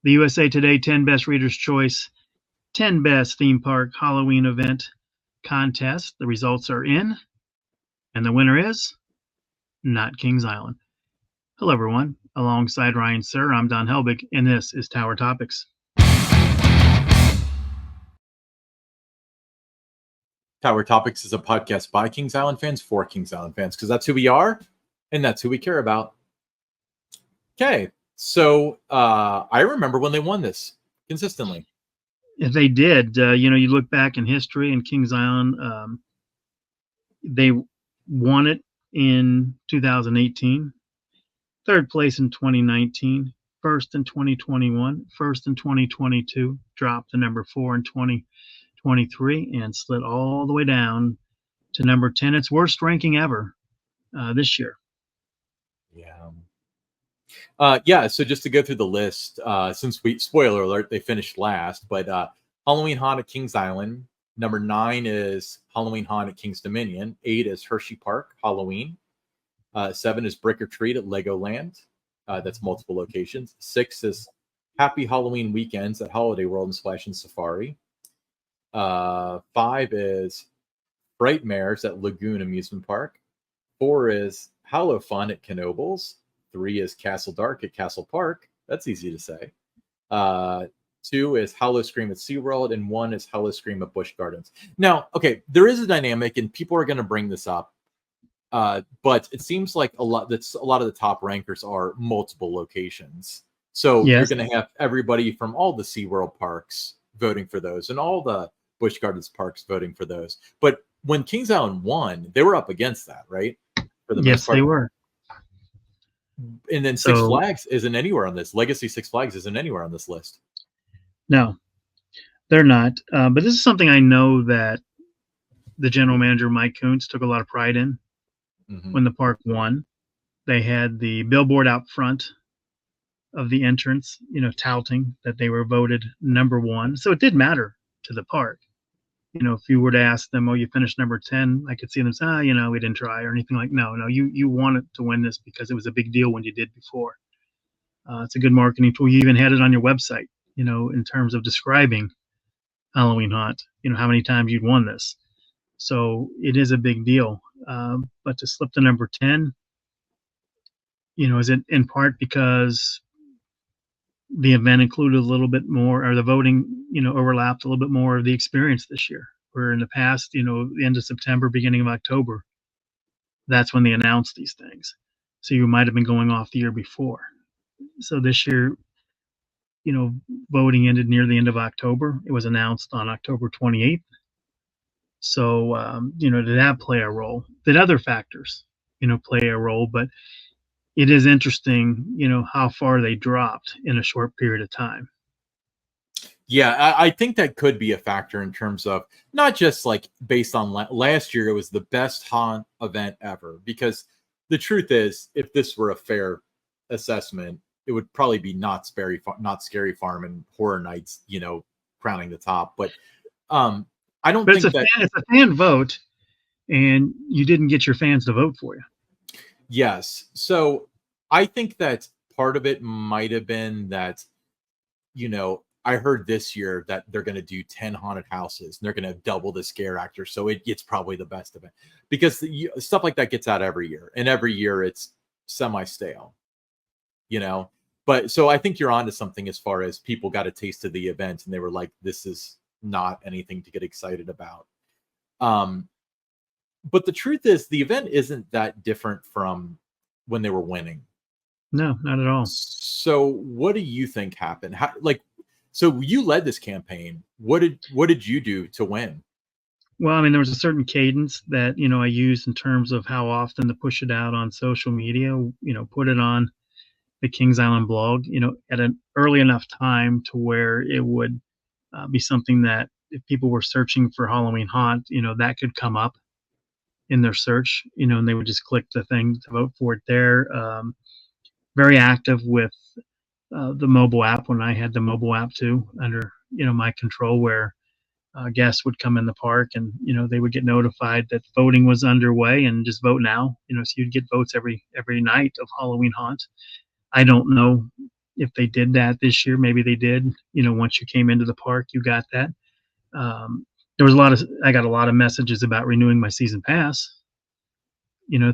The USA Today 10 Best Reader's Choice 10 Best Theme Park Halloween Event Contest. The results are in, and the winner is not Kings Island. Hello, everyone. Alongside Ryan Sir, I'm Don Helbig, and this is Tower Topics. Tower Topics is a podcast by Kings Island fans for Kings Island fans, because that's who we are and that's who we care about. Okay, so I remember when they won this consistently. If they did, you look back in history and Kings Island, they won it in 2018, third place in 2019, first in 2021, first in 2022, dropped to number 4 in 2023, and slid all the way down to number 10. Its worst ranking ever this year. Yeah. So just to go through the list, since spoiler alert, they finished last, but Halloween Haunt at Kings Island. Number 9 is Halloween Haunt at Kings Dominion. 8 is Hershey Park Halloween. 7 is Brick or Treat at Legoland. That's multiple locations. 6 is Happy Halloween Weekends at Holiday World and Splash and Safari. 5 is Frightmares at Lagoon Amusement Park. 4 is Hallow Fun at Knoebels. 3 is Castle Dark at Castle Park. That's easy to say. 2 is Howl-O-Scream at SeaWorld, and 1 is Howl-O-Scream at Busch Gardens. Now, okay, there is a dynamic, and people are going to bring this up, but it seems like a lot of the top rankers are multiple locations. So Yes. You're going to have everybody from all the SeaWorld parks voting for those, and all the Busch Gardens parks voting for those. But when Kings Island won, they were up against that, right? For the Yes, they were. And then Six Flags isn't anywhere on this. Legacy Six Flags isn't anywhere on this list. No, they're not. But this is something I know that the general manager, Mike Kuntz, took a lot of pride in. When the park won. They had the billboard out front of the entrance, touting that they were voted number 1. So it did matter to the park. If you were to ask them, oh, you finished number 10, I could see them say, we didn't try or anything like, no, you wanted to win this because it was a big deal when you did before. It's a good marketing tool. You even had it on your website, in terms of describing Halloween Haunt, how many times you'd won this. So it is a big deal. But to slip to number 10, is it in part because the event included a little bit more, or the voting, overlapped a little bit more of the experience this year, where in the past, the end of September, beginning of October, that's when they announced these things. So you might have been going off the year before. So this year, voting ended near the end of October. It was announced on October 28th. So, did that play a role? Did other factors, play a role? But it is interesting, how far they dropped in a short period of time. Yeah, I think that could be a factor in terms of not just like based on last year, it was the best haunt event ever. Because the truth is, if this were a fair assessment, it would probably be Not Scary Farm and Horror Nights, crowning the top. But I don't think it's a fan vote, and you didn't get your fans to vote for you. Yes. So I think that part of it might have been that, I heard this year that they're going to do 10 haunted houses and they're going to double the scare actor. So it's probably the best of it, because stuff like that gets out every year, and every year it's semi-stale, But so I think you're onto something as far as people got a taste of the event and they were like, this is not anything to get excited about. But the truth is, the event isn't that different from when they were winning. No, not at all. So what do you think happened? So you led this campaign. What did you do to win? Well, there was a certain cadence that, I used in terms of how often to push it out on social media, put it on the Kings Island blog, at an early enough time to where it would be something that if people were searching for Halloween Haunt, that could come up in their search, and they would just click the thing to vote for it there. Very active with the mobile app when I had the mobile app too under, my control, where guests would come in the park and, they would get notified that voting was underway and just vote now, so you'd get votes every night of Halloween Haunt. I don't know if they did that this year. Maybe they did. Once you came into the park, you got that. There was I got a lot of messages about renewing my season pass,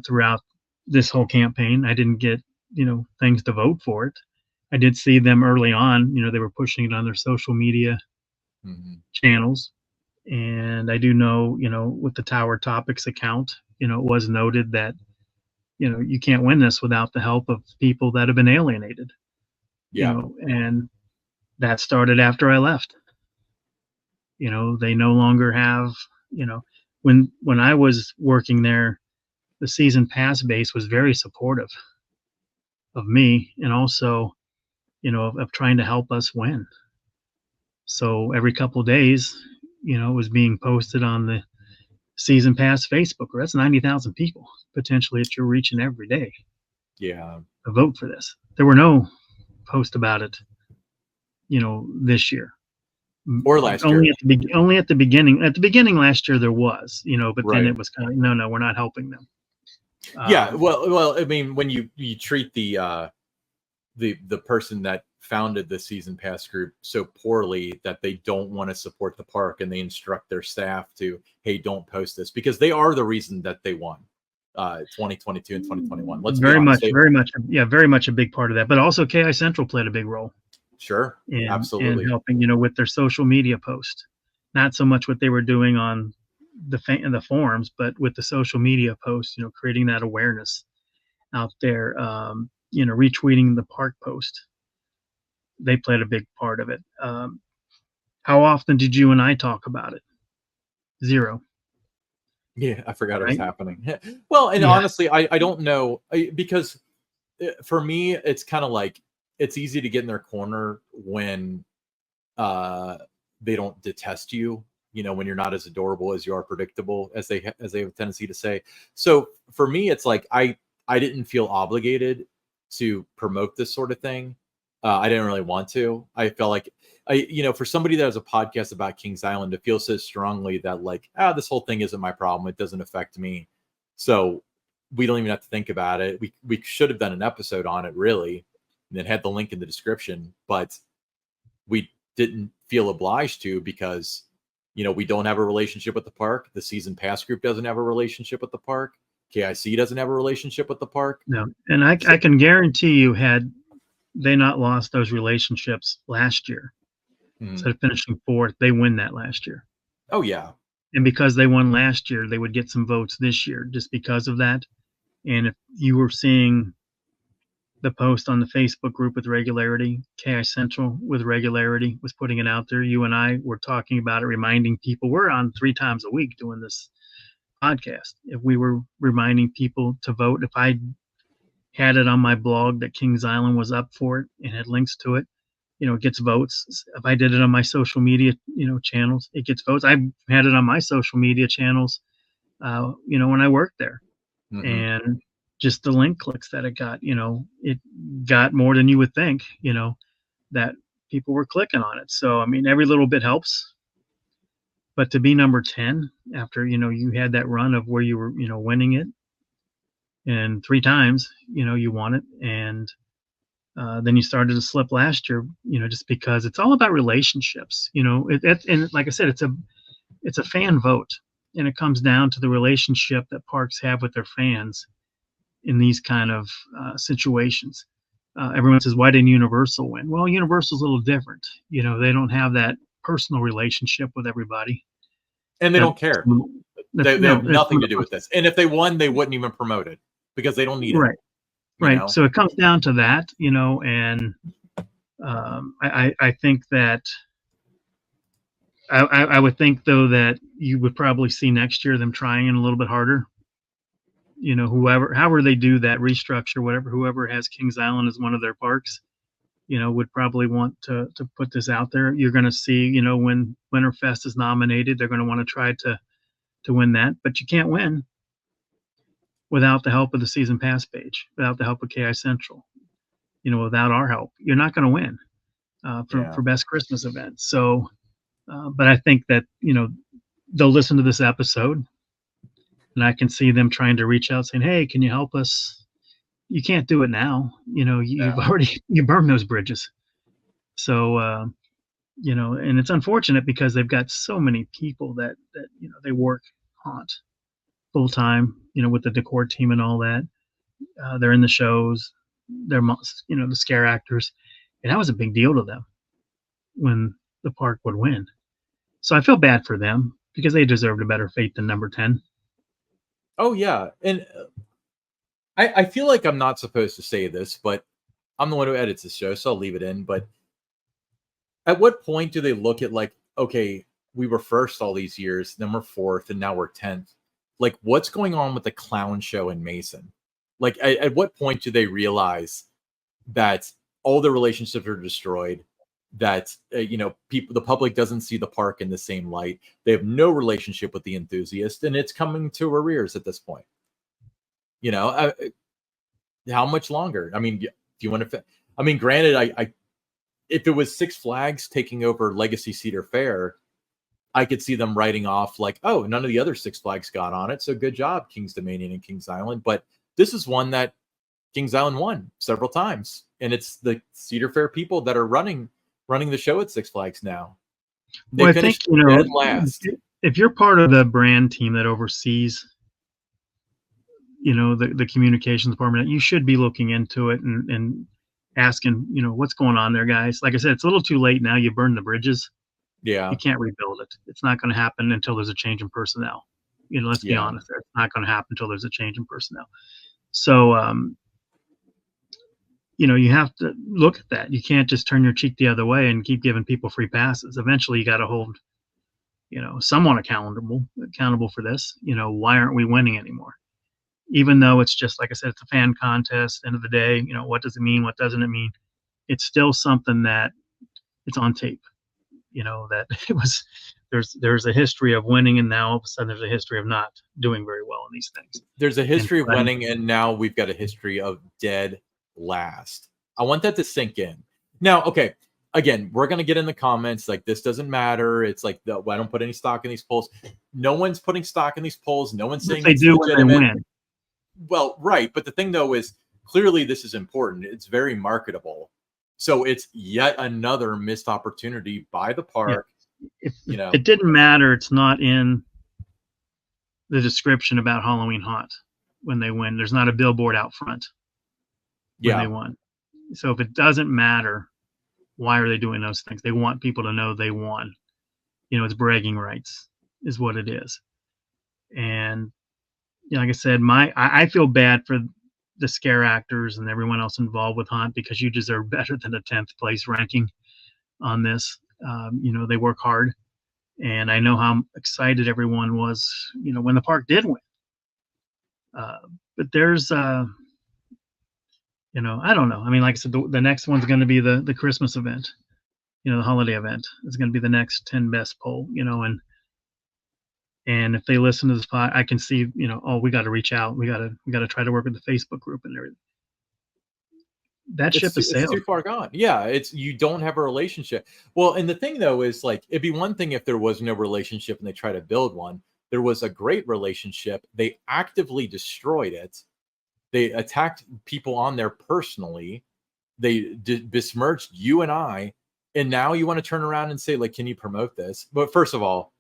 throughout this whole campaign. I didn't get, things to vote for it. I did see them early on, they were pushing it on their social media channels. And I do know, with the Tower Topics account, it was noted that, you can't win this without the help of people that have been alienated. And that started after I left. They no longer have, when I was working there, the season pass base was very supportive of me, and also, of trying to help us win. So every couple of days, it was being posted on the season pass Facebook. That's 90,000 people potentially that you're reaching every day. Yeah. To vote for this. There were no posts about it, this year. Or last year. Only at the beginning. At the beginning last year there was, but right. Then it was kind of, no, we're not helping them. Yeah. Well, I mean, when you treat the person that founded the season pass group so poorly that they don't want to support the park, and they instruct their staff to, hey, don't post this, because they are the reason that they won 2022 and 2021. Let's very much a big part of that. But also KI Central played a big role. Sure. Absolutely. And helping, with their social media post, not so much what they were doing on the forums, but with the social media post, creating that awareness out there, retweeting the park post. They played a big part of it. How often did you and I talk about it? Zero. Yeah, I forgot it was happening. Well, and honestly, I don't know, because for me, it's kind of like, it's easy to get in their corner when they don't detest you, when you're not as adorable as you are predictable, as they have a tendency to say. So for me, it's like, I didn't feel obligated to promote this sort of thing. I didn't really want to. I felt like, for somebody that has a podcast about Kings Island to feel so strongly that like, this whole thing isn't my problem, it doesn't affect me, so we don't even have to think about it. We should have done an episode on it, really, and then had the link in the description, but we didn't feel obliged to, because we don't have a relationship with the park. The season pass group doesn't have a relationship with the park. KIC doesn't have a relationship with the park. No, and I can guarantee you, had they not lost those relationships last year, instead of finishing fourth, they win that last year. Oh yeah. And because they won last year, they would get some votes this year just because of that. And if you were seeing the post on the Facebook group with regularity, KI Central with regularity was putting it out there. You and I were talking about it, reminding people. We're on 3 times a week doing this podcast. If we were reminding people to vote, if I had it on my blog that Kings Island was up for it and had links to it, it gets votes. If I did it on my social media, channels, it gets votes. I've had it on my social media channels, when I worked there. And just the link clicks that it got, it got more than you would think, that people were clicking on it. So, I mean, every little bit helps. But to be number 10 after, you had that run of where you were, winning it, and 3 times, you won it. And then you started to slip last year, just because it's all about relationships, and like I said, it's a fan vote, and it comes down to the relationship that parks have with their fans in these kind of situations. Everyone says, why didn't Universal win? Well, Universal's a little different. They don't have that personal relationship with everybody. And they don't care. They have nothing to do with this. And if they won, they wouldn't even promote it, because they don't need it. Right. So it comes down to that, and I think that I would think, though, that you would probably see next year them trying a little bit harder. However they do that restructure, whoever has Kings Island as one of their parks, would probably want to put this out there. You're going to see, when Winterfest is nominated, they're going to want to try to win that, but you can't win without the help of the season pass page, without the help of KI Central, without our help. You're not going to win for best Christmas event. So, but I think that, they'll listen to this episode, and I can see them trying to reach out saying, hey, can you help us, you can't do it now. You've already you burned those bridges. So and it's unfortunate because they've got so many people that they work haunt full time. With the decor team and all that. They're in the shows. They're the scare actors, and that was a big deal to them when the park would win. So I feel bad for them because they deserved a better fate than number 10. Oh yeah, and I feel like I'm not supposed to say this, but I'm the one who edits the show, so I'll leave it in. But at what point do they look at like, okay, we were first all these years, then we're fourth, and now we're 10th? Like, what's going on with the clown show in Mason? Like, at what point do they realize that all the relationships are destroyed? That the public doesn't see the park in the same light. They have no relationship with the enthusiast, and it's coming to arrears at this point. How much longer? I mean, do you want to? I mean, granted, I if it was Six Flags taking over Legacy Cedar Fair, I could see them writing off like, oh, none of the other Six Flags got on it, so good job, Kings Dominion and Kings Island. But this is one that Kings Island won several times, and it's the Cedar Fair people that are running the show at Six Flags now. They I think dead last. If you're part of the brand team that oversees, the communications department, you should be looking into it and asking, what's going on there, guys. Like I said, it's a little too late now. You burned the bridges. Yeah, you can't rebuild it. It's not going to happen until there's a change in personnel. Let's be honest. It's not going to happen until there's a change in personnel. So, you have to look at that. You can't just turn your cheek the other way and keep giving people free passes. Eventually, you got to hold, someone accountable for this. Why aren't we winning anymore? Even though it's just, like I said, it's a fan contest. End of the day, what does it mean? What doesn't it mean? It's still something that it's on tape. That it was. There's a history of winning, and now all of a sudden there's a history of not doing very well in these things. There's a history of winning, and now we've got a history of dead last. I want that to sink in. Now, okay, again, we're going to get in the comments like this doesn't matter. It's like, I don't put any stock in these polls. No one's putting stock in these polls. No one's saying they do when they win. Well, right. But the thing, though, is clearly this is important. It's very marketable. So it's yet another missed opportunity by the park. Yeah. It didn't matter. It's not in the description about Halloween Haunt when they win. There's not a billboard out front when they won. So if it doesn't matter, why are they doing those things? They want people to know they won. It's bragging rights is what it is. And like I said, I feel bad for the scare actors and everyone else involved with Haunt because you deserve better than a 10th place ranking on this. They work hard, and I know how excited everyone was, when the park did win. But there's, I don't know. I mean, like I said, the next one's going to be the Christmas event, the holiday event. It's going to be the next 10 best poll, and if they listen to this pod, I can see, we got to reach out. We got to try to work with the Facebook group and everything. That ship is sailed. It's too far gone. Yeah, you don't have a relationship. Well, and the thing though is like it'd be one thing if there was no relationship and they try to build one. There was a great relationship. They actively destroyed it. They attacked people on there personally. They besmirched you and I, and now you want to turn around and say like, can you promote this? But first of all,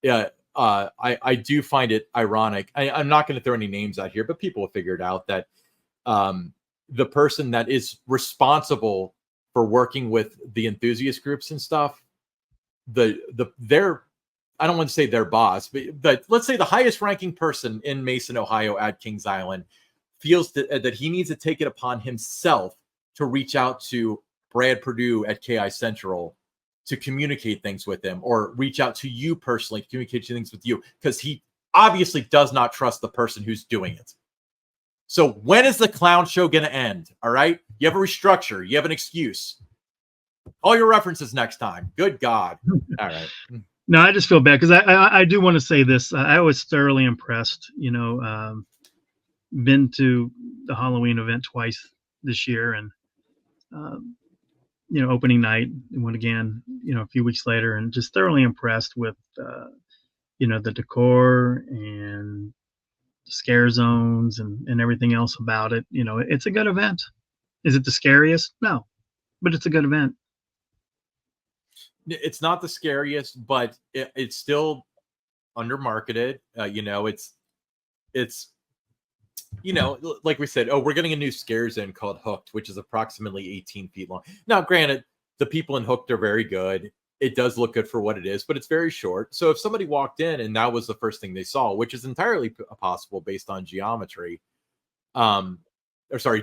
yeah. I do find it ironic. I'm not going to throw any names out here, but people will figure it out that the person that is responsible for working with the enthusiast groups and stuff, their I don't want to say their boss, but let's say the highest ranking person in Mason, Ohio at Kings Island feels that he needs to take it upon himself to reach out to Brad Purdue at KI Central to communicate things with him, or reach out to you personally to communicate things with you, because he obviously does not trust the person who's doing it. So when is the clown show going to end? All right. You have a restructure. You have an excuse. All your references next time. Good God. All right. No, I just feel bad because I do want to say this. I was thoroughly impressed, been to the Halloween event twice this year, and, opening night and went again, a few weeks later, and just thoroughly impressed with, the decor and scare zones and everything else about it. You know, it's a good event. Is it the scariest? No, but it's a good event. It's not the scariest, but it's still undermarketed. It's like we said, we're getting a new scare zone called Hooked, which is approximately 18 feet long. Now, granted, the people in Hooked are very good. It does look good for what it is, but it's very short. So if somebody walked in and that was the first thing they saw, which is entirely possible based on geometry,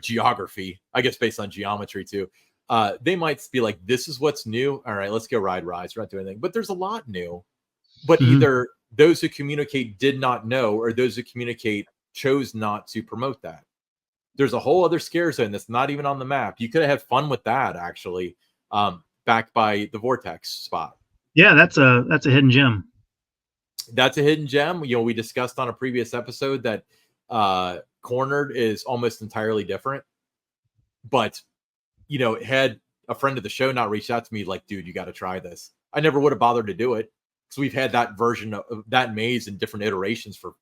geography, I guess based on geometry too, they might be like, this is what's new. All right, let's go ride rides. We're not doing anything. But there's a lot new. But either those who communicate did not know, or those who communicate chose not to promote that. There's a whole other scare zone that's not even on the map. You could have had fun with that, actually, back by the Vortex spot. Yeah, that's a hidden gem. That's a hidden gem. We discussed on a previous episode that Cornered is almost entirely different. But, had a friend of the show not reached out to me like, dude, you got to try this, I never would have bothered to do it. So we've had that version of that maze in different iterations for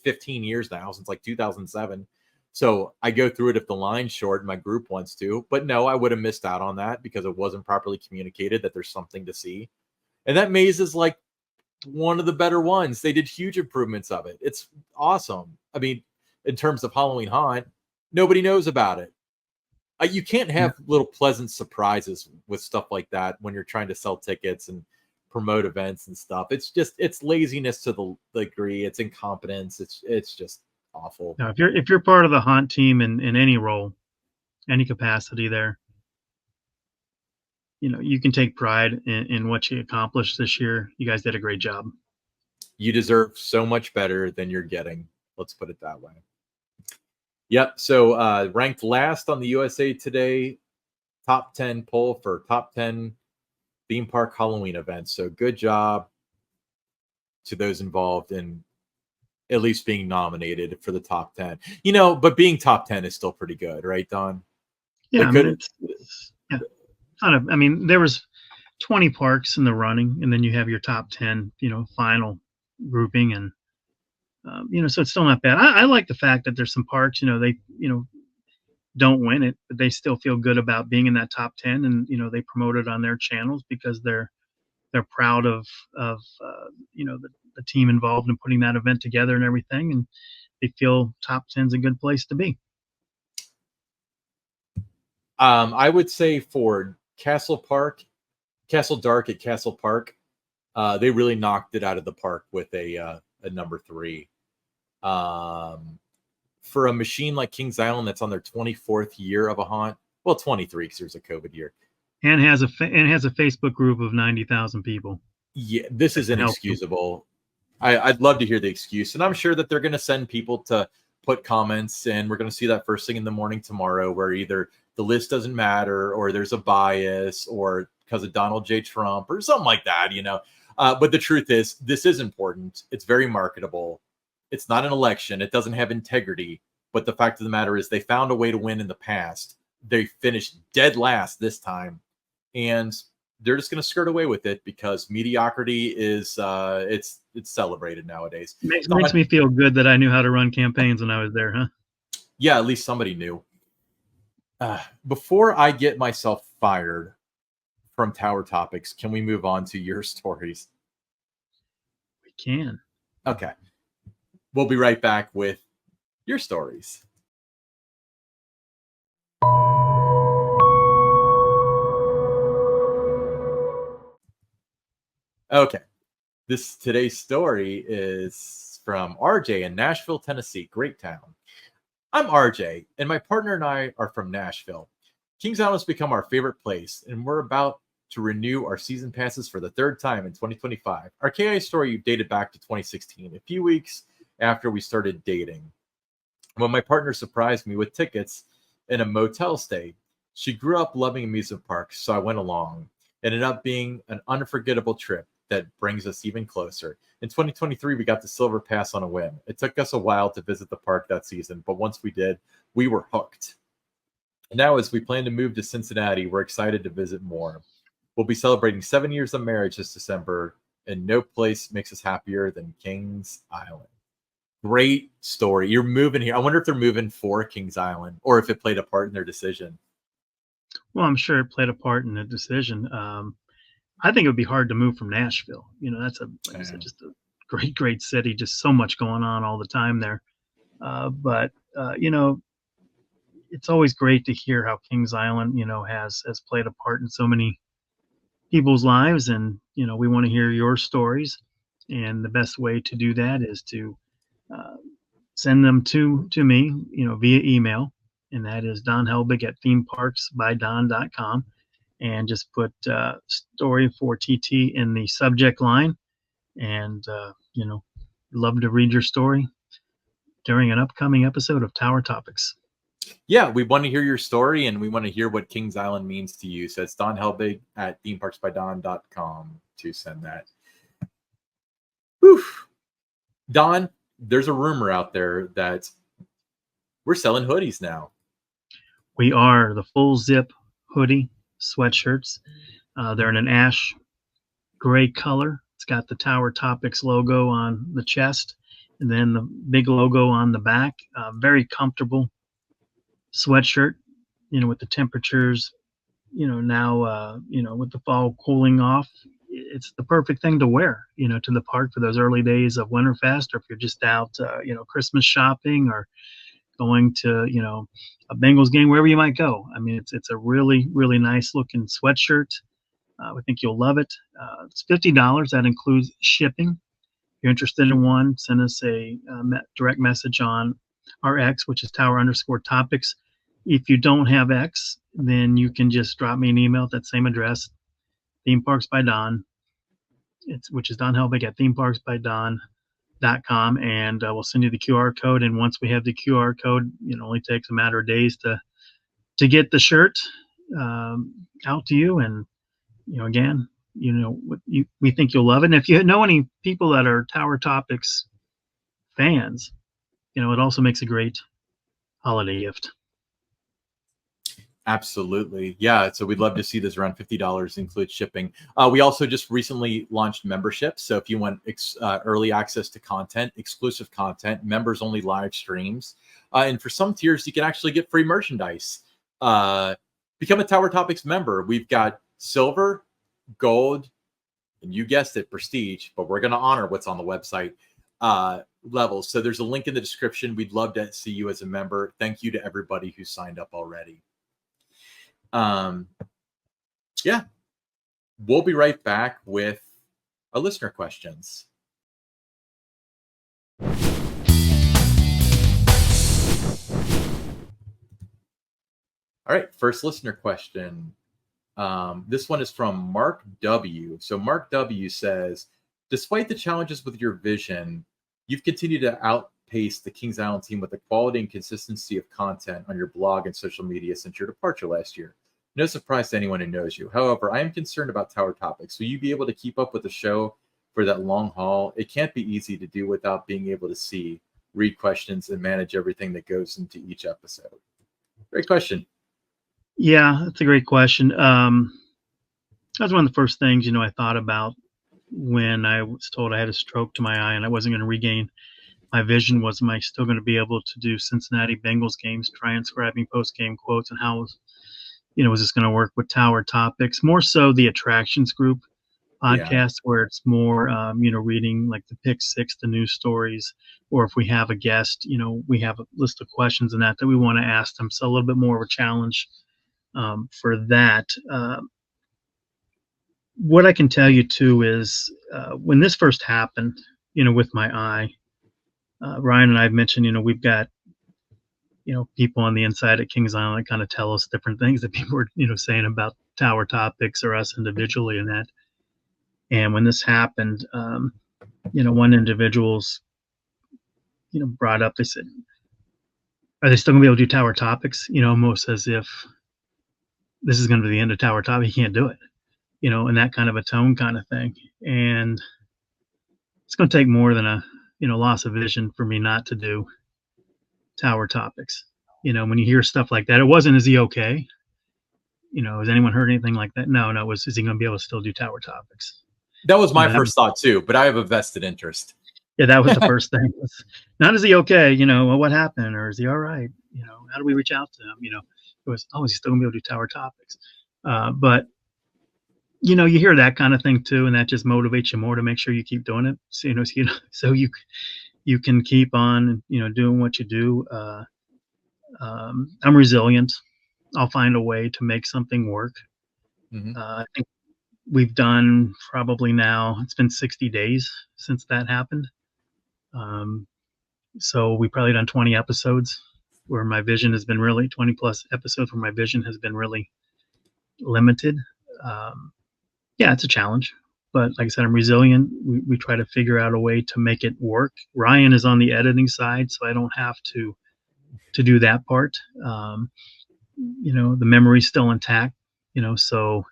15 years now, since like 2007. So I go through it if the line's short and my group wants to. But no, I would have missed out on that because it wasn't properly communicated that there's something to see. And that maze is like one of the better ones. They did huge improvements of it. It's awesome. I mean, in terms of Halloween Haunt, nobody knows about it. You can't have little pleasant surprises with stuff like that when you're trying to sell tickets and promote events and stuff. It's laziness to the degree. It's incompetence. It's just awful. Now, if you're part of the haunt team in any role, any capacity there, you can take pride in what you accomplished this year. You guys did a great job. You deserve so much better than you're getting. Let's put it that way. Yep. So ranked last on the USA Today top 10 poll for top 10 theme park Halloween events. So good job to those involved in at least being nominated for the top 10. But being top 10 is still pretty good, right, Don? Yeah, there was 20 parks in the running, and then you have your top 10, final grouping, and so it's still not bad. I like the fact that there's some parks, they, don't win it, but they still feel good about being in that top 10, and they promote it on their channels because they're proud of the team involved in putting that event together and everything, and they feel top 10 is a good place to be. I would say for Castle Dark at Castle Park, they really knocked it out of the park with a number 3. For a machine like Kings Island that's on their 24th year of a haunt, well, 23 because there's a COVID year, and has a Facebook group of 90,000 people. Yeah, this is inexcusable. I'd love to hear the excuse, and I'm sure that they're going to send people to put comments, and we're going to see that first thing in the morning tomorrow, where either the list doesn't matter, or there's a bias, or because of Donald J. Trump, or something like that, But the truth is, this is important. It's very marketable. It's not an election. It doesn't have integrity. But the fact of the matter is, they found a way to win in the past. They finished dead last this time, and they're just going to skirt away with it because mediocrity is it's celebrated nowadays. Makes me feel good that I knew how to run campaigns when I was there, huh? Yeah, at least somebody knew. Before I get myself fired from Tower Topics, can we move on to your stories? We can. Okay. We'll be right back with your stories. Okay. Today's story is from RJ in Nashville, Tennessee. Great town. I'm RJ, and my partner and I are from Nashville. Kings Island has become our favorite place, and we're about to renew our season passes for the 3rd time in 2025. Our KI story dated back to 2016, a few weeks after we started dating, when my partner surprised me with tickets in a motel stay. She grew up loving amusement parks, so I went along. It ended up being an unforgettable trip that brings us even closer. In 2023, we got the Silver Pass on a whim. It took us a while to visit the park that season, but once we did, we were hooked. And now, as we plan to move to Cincinnati, we're excited to visit more. We'll be celebrating 7 years of marriage this December, and no place makes us happier than Kings Island. Great story. You're moving here. I wonder if they're moving for Kings Island or if it played a part in their decision. Well, I'm sure it played a part in the decision. I think it would be hard to move from Nashville. You know, that's like I said, just a great, great city. Just so much going on all the time there. But you know, it's always great to hear how Kings Island, you know, has played a part in so many people's lives, and you know, we want to hear your stories. And the best way to do that is to uh, send them to me, you know, via email, and that is Don Helbig at themeparksbydon.com, and just put story for TT in the subject line, and you know, love to read your story during an upcoming episode of Tower Topics. Yeah, we want to hear your story, and we want to hear what Kings Island means to you. So it's Don Helbig at themeparksbydon.com to send that. Whew. Don, there's a rumor out there that we're selling hoodies now. We are. The full zip hoodie sweatshirts. They're in an ash gray color. It's got the Tower Topics logo on the chest, and then the big logo on the back. Very comfortable sweatshirt, you know, with the temperatures, you know, now, you know, with the fall cooling off, it's the perfect thing to wear, you know, to the park for those early days of Winterfest, or if you're just out, you know, Christmas shopping, or going to, you know, a Bengals game, wherever you might go. I mean, it's a really, really nice looking sweatshirt. We think you'll love it. It's $50. That includes shipping. If you're interested in one, send us a direct message on our X, which is Tower_Topics. If you don't have X, then you can just drop me an email at that same address, Theme Parks by Don, which is Don Helbig at themeparksbydon.com, and we'll send you the QR code. And once we have the QR code, it only takes a matter of days to get the shirt out to you. And again, we think you'll love it. And if you know any people that are Tower Topics fans, it also makes a great holiday gift. Absolutely. Yeah. So we'd love to see this around $50, include shipping. We also just recently launched memberships. So if you want early access to content, exclusive content, members only live streams, and for some tiers, you can actually get free merchandise. Become a Tower Topics member. We've got silver, gold, and you guessed it, prestige, but we're going to honor what's on the website levels. So there's a link in the description. We'd love to see you as a member. Thank you to everybody who signed up already. Yeah, we'll be right back with our listener questions. All right, first listener question. This one is from Mark W. So Mark W says, despite the challenges with your vision, you've continued to outpace the Kings Island team with the quality and consistency of content on your blog and social media since your departure last year. No surprise to anyone who knows you. However, I am concerned about Tower Topics. Will you be able to keep up with the show for that long haul? It can't be easy to do without being able to see, read questions, and manage everything that goes into each episode. Great question. Yeah, that's a great question. That was one of the first things, I thought about when I was told I had a stroke to my eye and I wasn't going to regain my vision. Was, am I still going to be able to do Cincinnati Bengals games, transcribing post-game quotes, and how was this going to work with Tower Topics? More so the Attractions Group podcast, where it's more, reading like the Pick Six, the news stories, or if we have a guest, we have a list of questions and that we want to ask them. So a little bit more of a challenge for that. What I can tell you too is when this first happened, with my eye, Ryan and I have mentioned, we've got people on the inside at Kings Island that kind of tell us different things that people are, saying about Tower Topics or us individually and that. And when this happened, one individual's, brought up, they said, are they still gonna be able to do Tower Topics? Almost as if this is going to be the end of Tower Topics. He can't do it, in that kind of a tone kind of thing. And it's going to take more than a, loss of vision for me not to do Tower Topics. When you hear stuff like that, it wasn't, is he okay? Has anyone heard anything like that? No, it was, is he going to be able to still do Tower Topics? That was my first thought too, but I have a vested interest. Yeah, that was the first thing. Not is he okay? Well, what happened? Or is he all right? How do we reach out to him? It was, oh, is he still gonna be able to do Tower Topics? But you hear that kind of thing too, and that just motivates you more to make sure you keep doing it. So you can keep on, doing what you do. I'm resilient. I'll find a way to make something work. I think we've done probably now, it's been 60 days since that happened. So we've probably done 20 episodes where my vision has been really 20 plus episodes where my vision has been really limited. Yeah, it's a challenge, but like I said, I'm resilient. We try to figure out a way to make it work. Ryan is on the editing side, so I don't have to do that part. The memory's still intact, so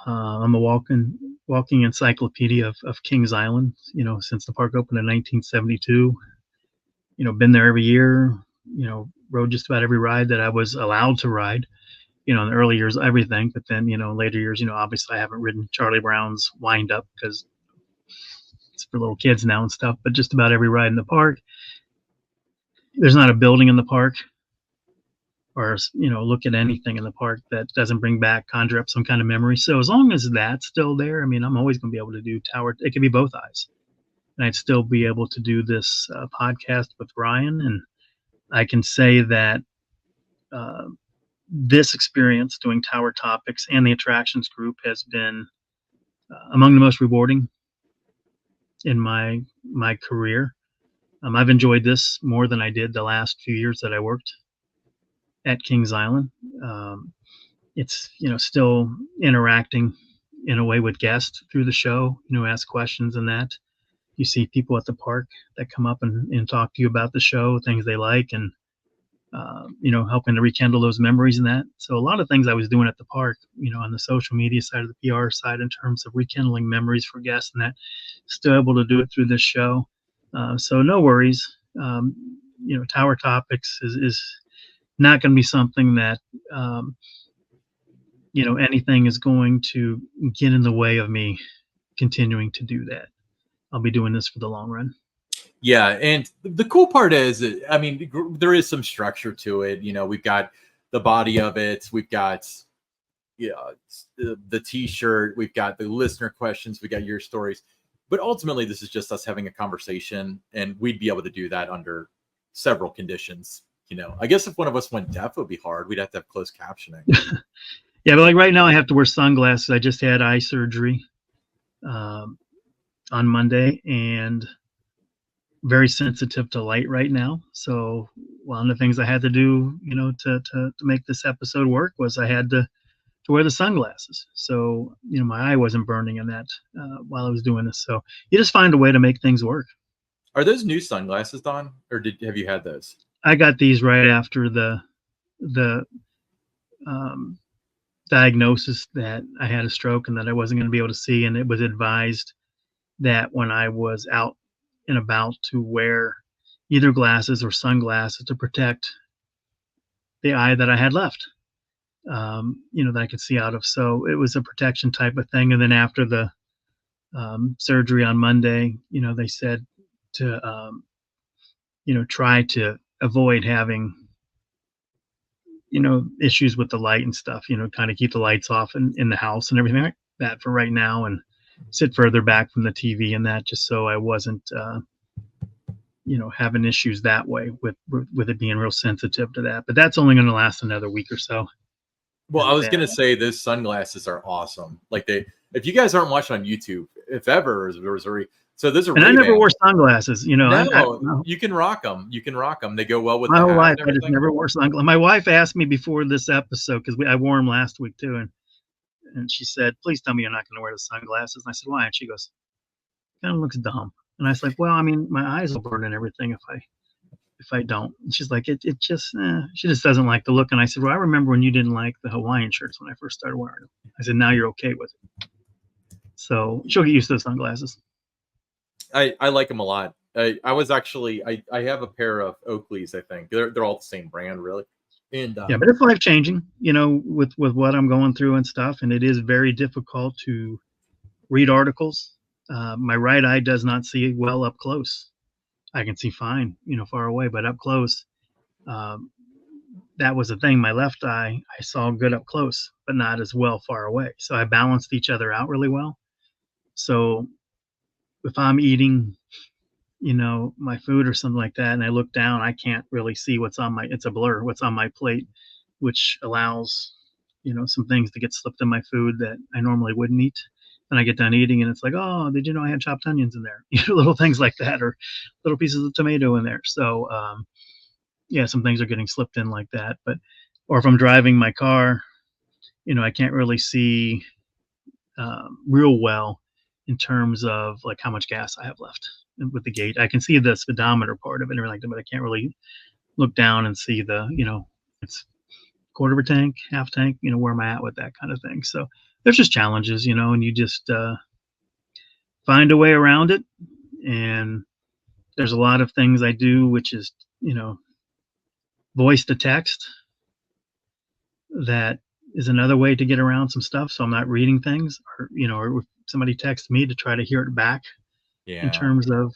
I'm a walking encyclopedia of Kings Island, since the park opened in 1972. Been there every year, rode just about every ride that I was allowed to ride. In the early years, everything, but then, later years, obviously I haven't ridden Charlie Brown's Wind Up because it's for little kids now and stuff, but just about every ride in the park. There's not a building in the park or, look at anything in the park that doesn't conjure up some kind of memory. So as long as that's still there, I'm always going to be able to do Tower. It could be both eyes. And I'd still be able to do this podcast with Ryan. And I can say that this experience doing Tower Topics and the attractions group has been among the most rewarding in my career. I've enjoyed this more than I did the last few years that I worked at Kings Island. It's, still interacting in a way with guests through the show, ask questions and that. You see people at the park that come up and talk to you about the show, things they like, and helping to rekindle those memories and that. So a lot of things I was doing at the park, on the social media side of the PR side in terms of rekindling memories for guests and that, still able to do it through this show. So no worries. Tower Topics is not going to be something that, anything is going to get in the way of me continuing to do that. I'll be doing this for the long run. Yeah, and the cool part is, there is some structure to it. We've got the body of it. We've got, the T-shirt. We've got the listener questions. We got your stories. But ultimately, this is just us having a conversation, and we'd be able to do that under several conditions. I guess if one of us went deaf, it would be hard. We'd have to have closed captioning. Yeah, but like right now, I have to wear sunglasses. I just had eye surgery on Monday, and very sensitive to light right now. So one of the things I had to do, to make this episode work was I had to wear the sunglasses. So, my eye wasn't burning in that while I was doing this. So you just find a way to make things work. Are those new sunglasses, Don? Or have you had those? I got these right after the diagnosis that I had a stroke and that I wasn't going to be able to see. And it was advised that when I was out and about to wear either glasses or sunglasses to protect the eye that I had left, that I could see out of. So it was a protection type of thing. And then after the surgery on Monday, they said to, try to avoid having, issues with the light and stuff, kind of keep the lights off in the house and everything like that for right now, and sit further back from the TV and that, just so I wasn't, having issues that way with it being real sensitive to that. But that's only going to last another week or so. Well, I was going to say those sunglasses are awesome. Like if you guys aren't watching on YouTube, if ever there was so those are. And I never wore sunglasses. No, you can rock them. You can rock them. They go well with my whole life. I just never wore sunglasses. My wife asked me before this episode because I wore them last week too, and she said, "Please tell me you're not going to wear the sunglasses." And I said, "Why?" And she goes, "Kind of looks dumb." And I was like, "Well, my eyes will burn and everything if I don't." And she's like, "It just," she just doesn't like the look. And I said, "Well, I remember when you didn't like the Hawaiian shirts when I first started wearing them." I said, "Now you're okay with it." So she'll get used to the sunglasses. I like them a lot. I was actually I have a pair of Oakleys. I think they're all the same brand, really. And yeah, but it's life changing, with what I'm going through and stuff. And it is very difficult to read articles My right eye does not see well up close. I can see fine, far away, but up close, um, that was the thing. My left eye, I saw good up close, but not as well far away. So I balanced each other out really well. So if I'm eating, my food or something like that, and I look down, I can't really see it's a blur, what's on my plate, which allows, some things to get slipped in my food that I normally wouldn't eat. Then I get done eating and it's like, oh, did you know I had chopped onions in there? Little things like that, or little pieces of tomato in there. So, yeah, some things are getting slipped in like that. Or if I'm driving my car, I can't really see real well in terms of like how much gas I have left with the gate. I can see the speedometer part of it and everything, but I can't really look down and see it's quarter of a tank, half tank, where am I at with that kind of thing. So there's just challenges, and you just find a way around it. And there's a lot of things I do, which is, voice to text. That is another way to get around some stuff. So I'm not reading things, or if somebody texts me to try to hear it back in terms of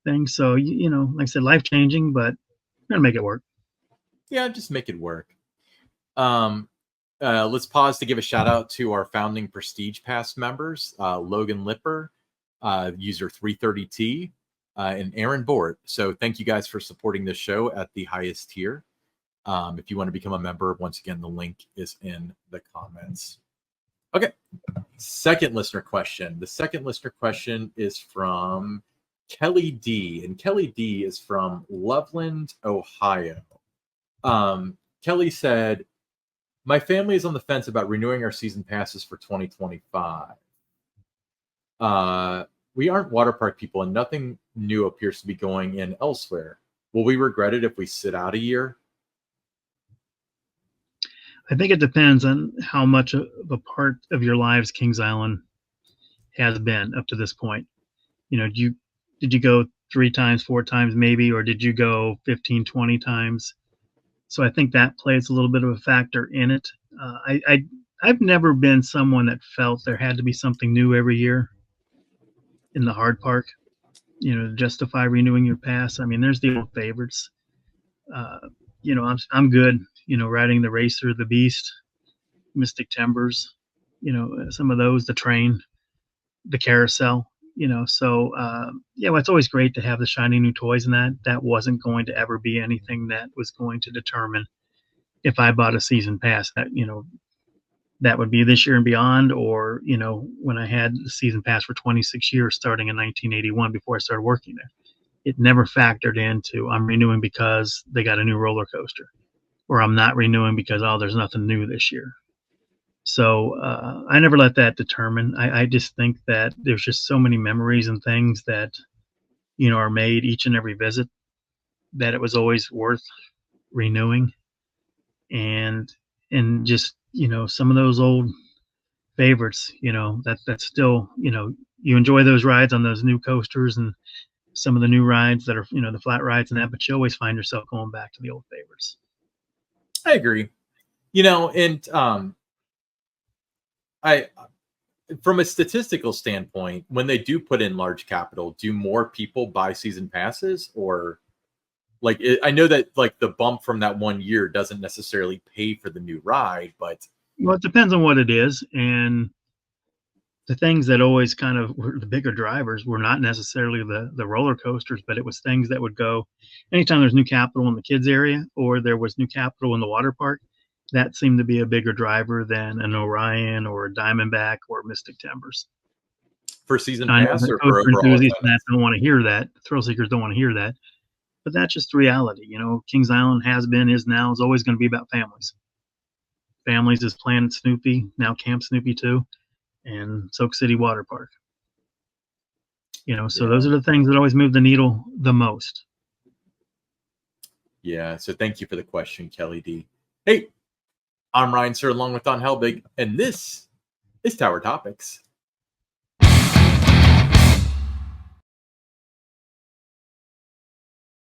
things. So, like I said, life changing, but we're going to make it work. Yeah, just make it work. Let's pause to give a shout out to our founding Prestige Pass members, Logan Lipper, user 330T, and Aaron Bort. So thank you guys for supporting this show at the highest tier. If you want to become a member, once again, the link is in the comments. Okay. Second listener question. The second listener question is from Kelly D. And Kelly D is from Loveland, Ohio. Kelly said, my family is on the fence about renewing our season passes for 2025. We aren't water park people and nothing new appears to be going in elsewhere. Will we regret it if we sit out a year? I think it depends on how much of a part of your lives Kings Island has been up to this point. Did you go 3 times, 4 times maybe, or did you go 15, 20 times? So I think that plays a little bit of a factor in it. I've never been someone that felt there had to be something new every year in the hard park, to justify renewing your pass. I mean, there's the old favorites. I'm good, riding the Racer, the Beast, Mystic Timbers, some of those, the Train, the Carousel, so well, it's always great to have the shiny new toys, and that wasn't going to ever be anything that was going to determine if I bought a season pass. That would be this year and beyond, or when I had the season pass for 26 years starting in 1981 before I started working there. It never factored into I'm renewing because they got a new roller coaster, or I'm not renewing because there's nothing new this year. So I never let that determine. I just think that there's just so many memories and things that, are made each and every visit, that it was always worth renewing. And just, some of those old favorites, that's still, you enjoy those rides on those new coasters and some of the new rides that are, the flat rides and that, but you always find yourself going back to the old favorites. I agree. And I, from a statistical standpoint, when they do put in large capital, do more people buy season passes? Or I know that the bump from that 1 year doesn't necessarily pay for the new ride, but well, it depends on what it is. And the things that always kind of were the bigger drivers were not necessarily the roller coasters, but it was things that would go anytime there's new capital in the kids area or there was new capital in the water park. That seemed to be a bigger driver than an Orion or a Diamondback or Mystic Timbers. For season pass or for overall? Enthusiasts don't want to hear that. Thrill seekers don't want to hear that. But that's just reality. Kings Island has been, is now, is always going to be about families. Families is Planet Snoopy, now Camp Snoopy 2, and Soak City Water Park. So those are the things that always move the needle the most. Yeah. So thank you for the question, Kelly D. Hey, I'm Ryan Sir, along with Don Helbig, and this is Tower Topics.